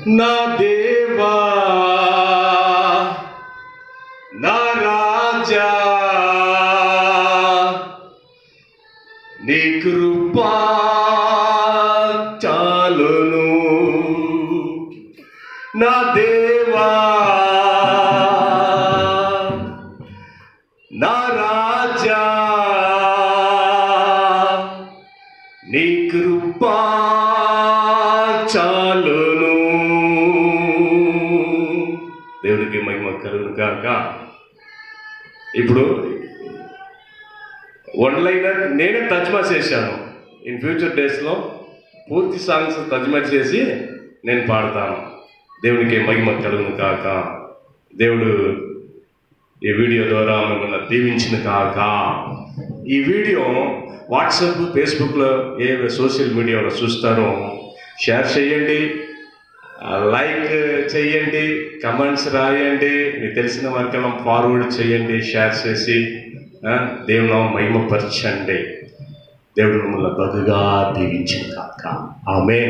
నా దేవా నా రాజా నీ కృపా చాలును నా దేవా నా రాజా నీ కృపా చాలును. దేవునికి మహిమ కలుగును గాక. ఇప్పుడు ఆన్లైన్ నేనే తర్జుమా చేశాను. ఇన్ ఫ్యూచర్ డేస్లో పూర్తి సాంగ్స్ తర్జుమా చేసి నేను పాడతాను. దేవునికి మహిమ కలుగును కాక. దేవుడు ఈ వీడియో ద్వారా మిమ్మల్ని దీవించిన కాక. ఈ వీడియో వాట్సాప్, ఫేస్బుక్లో ఏ సోషల్ మీడియాలో చూస్తారో షేర్ చేయండి, లైక్ చేయండి, కమెంట్స్ రాయండి, మీకు తెలిసిన వారికల్లా ఫార్వర్డ్ చేయండి, షేర్ చేసి దేవుని మహిమపరచండి. దేవుడు మిమ్మల్ని బహుగా దీవించిన కాక. ఆమేన్.